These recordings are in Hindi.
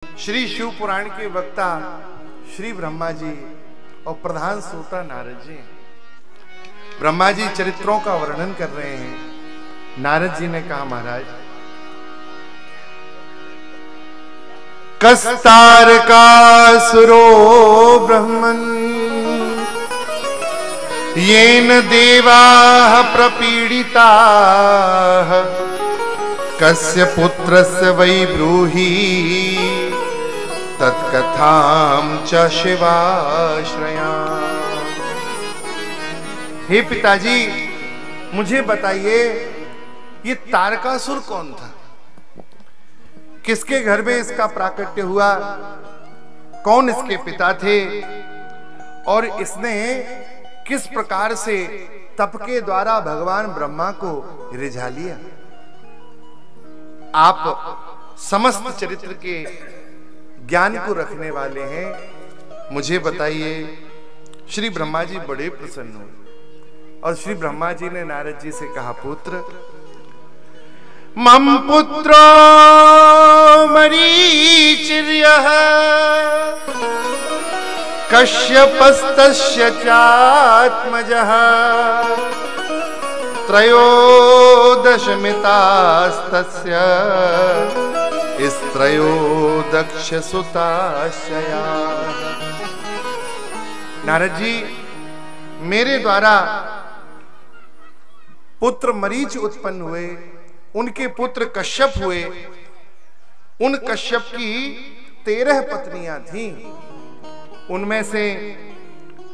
श्री शिव पुराण के वक्ता श्री ब्रह्मा जी और प्रधान श्रोता नारद जी। ब्रह्मा जी चरित्रों का वर्णन कर रहे हैं। नारद जी ने कहा, महाराज, कस्तारकासुरो ब्रह्मन् येन देवाः प्रपीडिताः कस्य पुत्रस्य वै ब्रूहि तत्कथां च शिवाश्रया। हे पिताजी, मुझे बताइए, ये तारकासुर कौन था? किसके घर में इसका प्राकट्य हुआ? कौन इसके पिता थे? और इसने किस प्रकार से तप के द्वारा भगवान ब्रह्मा को रिझा लिया? आप समस्त चरित्र के ज्ञान को रखने वाले हैं, मुझे बताइए। श्री ब्रह्मा जी बड़े प्रसन्न हुए और श्री ब्रह्मा जी ने नारद जी से कहा, पुत्र, मम पुत्रो मरीचिर्यः कश्यपस्तस्य चात्मजः त्रयोदशमितास्तस्य त्रयोदक्षसुताश्चया। नारद जी, मेरे द्वारा पुत्र मरीच उत्पन्न हुए, उनके पुत्र कश्यप हुए। उन कश्यप की 13 पत्नियां थीं। उनमें से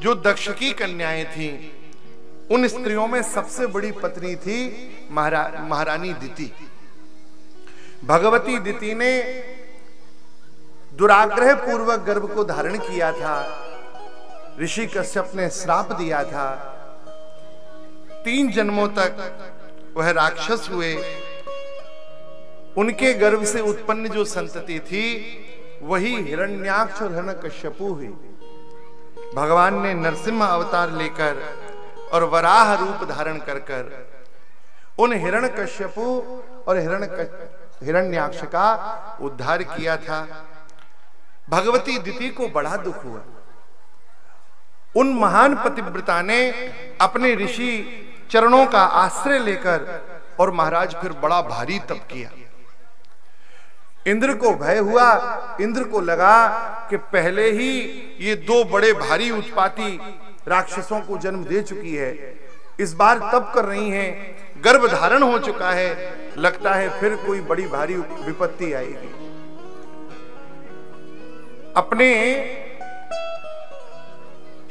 जो दक्ष की कन्याएं थीं, उन स्त्रियों में सबसे बड़ी पत्नी थी महारानी दिति। भगवती दिति ने दुराग्रह पूर्वक गर्भ को धारण किया था। ऋषि कश्यप ने श्राप दिया था। 3 जन्मों तक वह राक्षस हुए। उनके गर्भ से उत्पन्न जो संतति थी, वही हिरण्याक्ष और हिरण्यकश्यपु हुई। भगवान ने नरसिंह अवतार लेकर और वराह रूप धारण कर कर उन हिरण्यकश्यपु और हिरण्याक्ष का उद्धार किया था। भगवती दिति को बड़ा दुख हुआ। उन महान पतिव्रता ने अपने ऋषि चरणों का आश्रय लेकर और महाराज फिर बड़ा भारी तप किया। इंद्र को भय हुआ। इंद्र को लगा कि पहले ही ये 2 बड़े भारी उत्पाती राक्षसों को जन्म दे चुकी है, इस बार तप कर रही हैं, गर्भ धारण हो चुका है, लगता है फिर कोई बड़ी भारी विपत्ति आएगी। अपने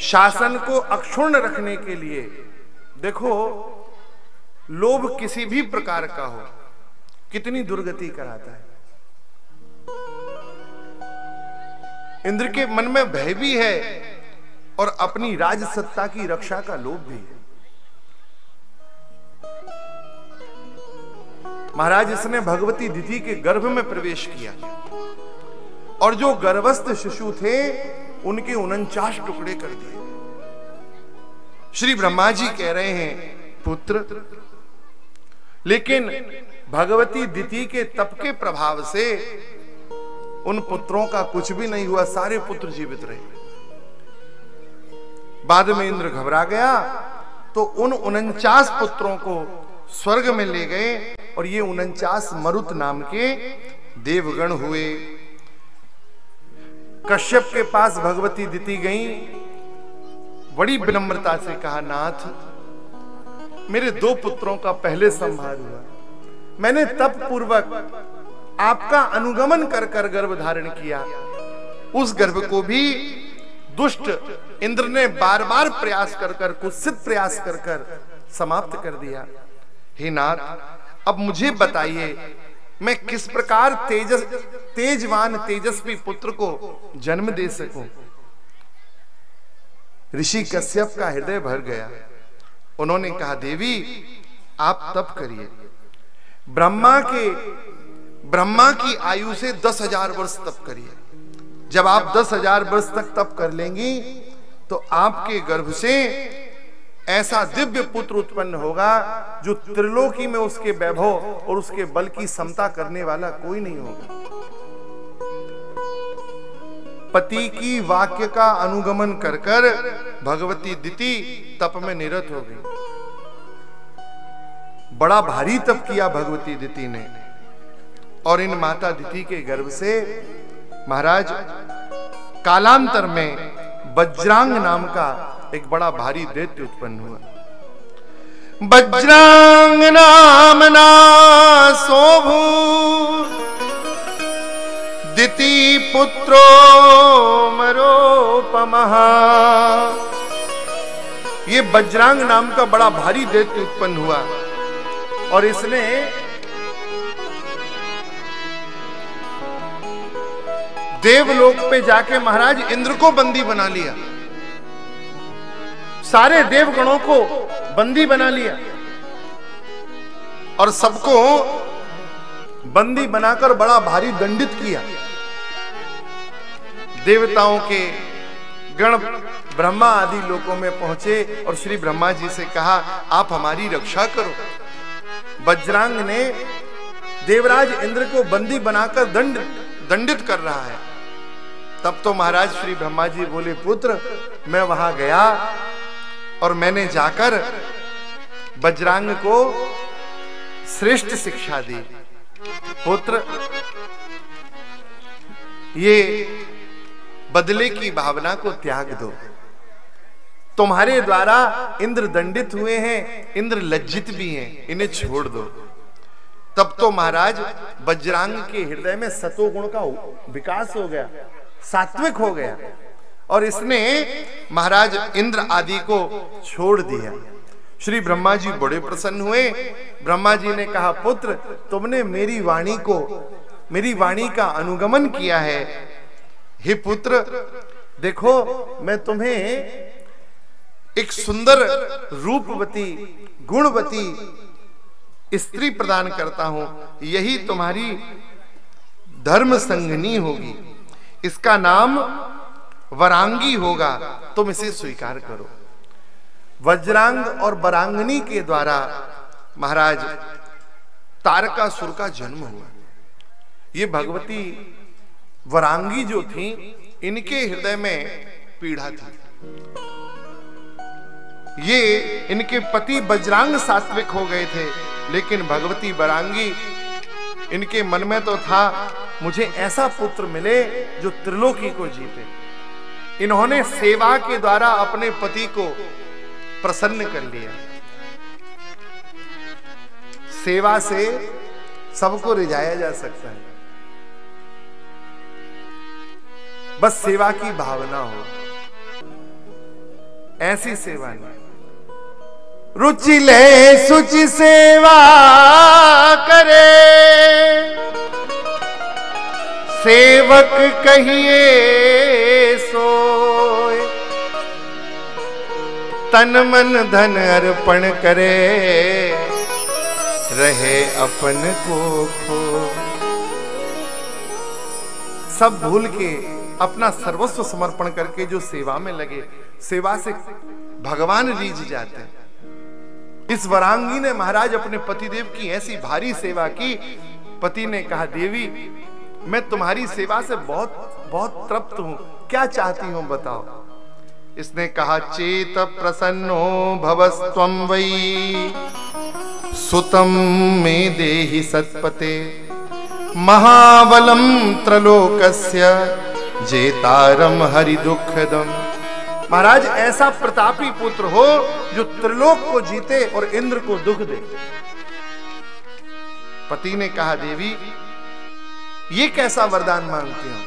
शासन को अक्षुण्ण रखने के लिए, देखो, लोभ किसी भी प्रकार का हो कितनी दुर्गति कराता है। इंद्र के मन में भय भी है और अपनी राजसत्ता की रक्षा का लोभ भी है। महाराज, इसने भगवती दिति के गर्भ में प्रवेश किया और जो गर्भस्थ शिशु थे उनके 49 टुकड़े कर दिए। श्री ब्रह्मा जी कह रहे हैं, पुत्र, लेकिन भगवती दिति के तप के प्रभाव से उन पुत्रों का कुछ भी नहीं हुआ, सारे पुत्र जीवित रहे। बाद में इंद्र घबरा गया तो उन 49 पुत्रों को स्वर्ग में ले गए और ये 49 मरुत नाम के देवगण हुए। कश्यप के पास भगवती दिति गई, बड़ी विनम्रता से कहा, नाथ, मेरे 2 पुत्रों का पहले संहार हुआ। मैंने तप पूर्वक आपका अनुगमन कर कर गर्भ धारण किया। उस गर्भ को भी दुष्ट इंद्र ने बार बार प्रयास कर कर, कुत्सित प्रयास कर कर समाप्त कर दिया। हे नाथ, अब मुझे बताइए, मैं किस प्रकार तेजवान तेजस्वी पुत्र को जन्म दे सकूं? ऋषि कश्यप का हृदय भर गया। उन्होंने कहा, देवी, आप तप करिए। ब्रह्मा की आयु से 10,000 वर्ष तप करिए। जब आप 10,000 वर्ष तक तप कर लेंगी तो आपके गर्भ से ऐसा दिव्य पुत्र उत्पन्न होगा जो त्रिलोकी में उसके वैभव और उसके बल की समता करने वाला कोई नहीं होगा। पति की वाक्य का अनुगमन कर कर भगवती दिति तप में निरत हो गई। बड़ा भारी तप किया भगवती दिति ने, और इन माता दिति के गर्भ से महाराज कालांतर में वज्रांग नाम का एक बड़ा भारी दैत्य उत्पन्न हुआ। वज्रांग नामना सोभू दिति पुत्रो मरोपमः। ये वज्रांग नाम का बड़ा भारी दैत्य उत्पन्न हुआ, और इसने देवलोक पे जाके महाराज इंद्र को बंदी बना लिया, सारे देवगणों को बंदी बना लिया, और सबको बंदी बनाकर बड़ा भारी दंडित किया। देवताओं के गण ब्रह्मा आदि लोकों में पहुंचे और श्री ब्रह्मा जी से कहा, आप हमारी रक्षा करो। वज्रांग ने देवराज इंद्र को बंदी बनाकर दंडित कर रहा है। तब तो महाराज श्री ब्रह्मा जी बोले, पुत्र मैं वहां गया और मैंने जाकर वज्रांग को श्रेष्ठ शिक्षा दी। पुत्र, ये बदले की भावना को त्याग दो। तुम्हारे द्वारा इंद्र दंडित हुए हैं, इंद्र लज्जित भी हैं, इन्हें छोड़ दो। तब तो महाराज वज्रांग के हृदय में सतोगुण का विकास हो गया, सात्विक हो गया, और इसने महाराज इंद्र आदि को छोड़ दिया। श्री ब्रह्मा जी बड़े प्रसन्न हुए। ब्रह्मा जी ने कहा, पुत्र तुमने मेरी वाणी का अनुगमन किया है। हे पुत्र, देखो मैं तुम्हें एक सुंदर रूपवती गुणवती स्त्री प्रदान करता हूं, यही तुम्हारी धर्म संगनी होगी, इसका नाम वरांगी होगा, तुम इसे स्वीकार करो। वज्रांग और वरांगनी के द्वारा महाराज तारकासुर का जन्म हुआ। ये भगवती वरांगी जो थी, इनके हृदय में पीड़ा थी। ये इनके पति वज्रांग सात्विक हो गए थे, लेकिन भगवती वरांगी इनके मन में तो था, मुझे ऐसा पुत्र मिले जो त्रिलोकी को जीते। इन्होंने सेवा के द्वारा अपने पति को प्रसन्न कर लिया। सेवा से सबको रिझाया जा सकता है, बस सेवा की भावना हो, ऐसी सेवा नहीं। रुचि ले सुचि सेवा करे, सेवक कहिए सोए, तन मन धन अर्पण करे, रहे अपन को खो। सब भूल के अपना सर्वस्व समर्पण करके जो सेवा में लगे, सेवा से भगवान रीझ जाते हैं। इस वरांगी ने महाराज अपने पतिदेव की ऐसी भारी सेवा की, पति ने कहा, देवी मैं तुम्हारी सेवा से बहुत बहुत तृप्त हूं, क्या चाहती हूं बताओ। इसने कहा, चेत प्रसन्नो भवस्त्वं वै सुतम में देहि सत्पते, महाबलम त्रलोकस्य जेतारम हरि दुखदम। महाराज ऐसा प्रतापी पुत्र हो जो त्रिलोक को जीते और इंद्र को दुख दे। पति ने कहा, देवी ये कैसा वरदान मांगती हो?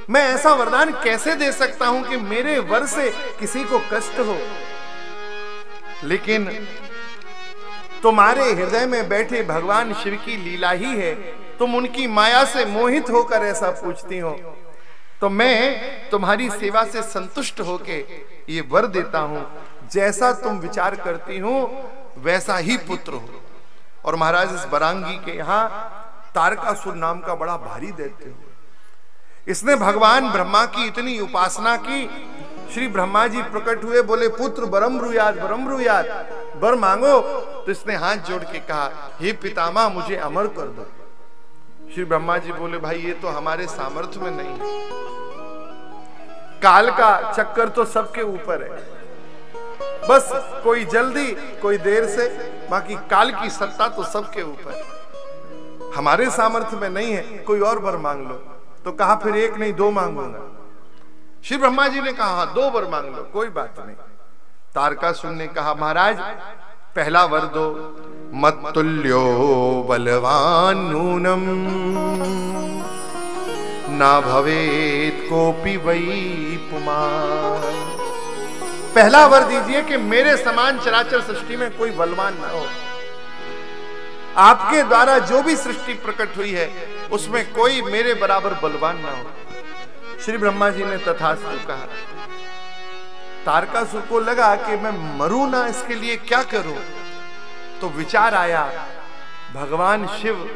मैं ऐसा वरदान कैसे दे सकता हूं कि मेरे वर से किसी को कष्ट हो? लेकिन तुम्हारे हृदय में बैठे भगवान शिव की लीला ही है, तुम उनकी माया से मोहित होकर ऐसा पूछती हो, तो मैं तुम्हारी सेवा से संतुष्ट होके ये वर देता हूं, जैसा तुम विचार करती हो वैसा ही पुत्र हो। और महाराज इस वरांगी के यहां तारकासुर नाम का बड़ा भारी दैत्य हो। इसने भगवान ब्रह्मा की इतनी उपासना की, श्री ब्रह्मा जी प्रकट हुए, बोले, पुत्र बरम ब्रूयात, वर मांगो। तो इसने हाथ जोड़ के कहा, हे पितामह मुझे अमर कर दो। श्री ब्रह्मा जी बोले, भाई ये तो हमारे सामर्थ्य में नहीं है, काल का चक्कर तो सबके ऊपर है, बस कोई जल्दी कोई देर से, बाकी काल की सत्ता तो सबके ऊपर। हमारे सामर्थ्य में नहीं है, कोई और वर मांग लो। तो कहा फिर एक नहीं दो मांगूंगा। श्री ब्रह्मा जी ने कहा 2 वर मांग लो, कोई बात नहीं। तारकासुर ने कहा महाराज पहला वर दो, मत्तुल्यो बलवान नूनम ना भवेत कोपि वै पुमान। पहला वर दीजिए कि मेरे समान चराचर सृष्टि में कोई बलवान ना हो। आपके द्वारा जो भी सृष्टि प्रकट हुई है उसमें कोई मेरे बराबर बलवान ना हो। श्री ब्रह्मा जी ने तथास्तु कहा। तारकासुर को लगा कि मैं मरूं ना, इसके लिए क्या करूं। तो विचार आया भगवान शिव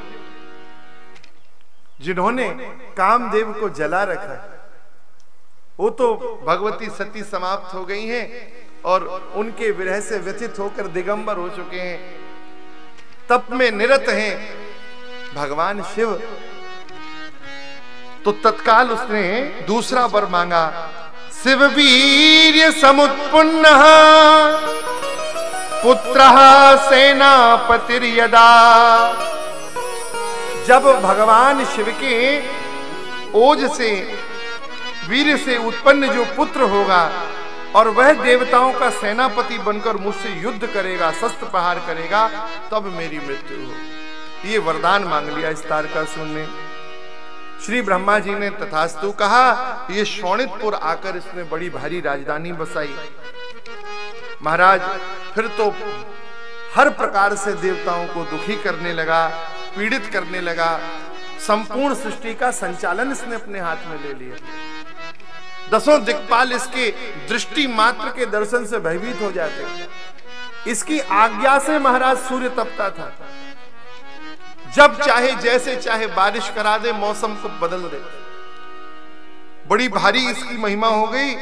जिन्होंने कामदेव को जला रखा, वो तो भगवती सती समाप्त हो गई हैं और उनके विरह से व्यथित होकर दिगंबर हो चुके हैं, तप में निरत हैं भगवान शिव। तो तत्काल उसने दूसरा वर मांगा, शिव वीर्य समुत्पन्न पुत्र सेनापतिर्यदा। जब भगवान शिव के ओज से वीर से उत्पन्न जो पुत्र होगा और वह देवताओं का सेनापति बनकर मुझसे युद्ध करेगा, शस्त्र प्रहार करेगा, तब मेरी मृत्यु हो। ये वरदान मांग लिया इस तारकासुर ने। श्री ब्रह्मा जी ने तथास्तु कहा। ये शोणितपुर आकर इसने बड़ी भारी राजधानी बसाई। महाराज फिर तो हर प्रकार से देवताओं को दुखी करने लगा, पीड़ित करने लगा। संपूर्ण सृष्टि का संचालन इसने अपने हाथ में ले लिया। 10 दिक्पाल इसके दृष्टि मात्र के दर्शन से भयभीत हो जाते। इसकी आज्ञा से महाराज सूर्य तपता था। जब चाहे जैसे चाहे बारिश करा दे, मौसम को बदल दे। बड़ी भारी इसकी महिमा हो गई।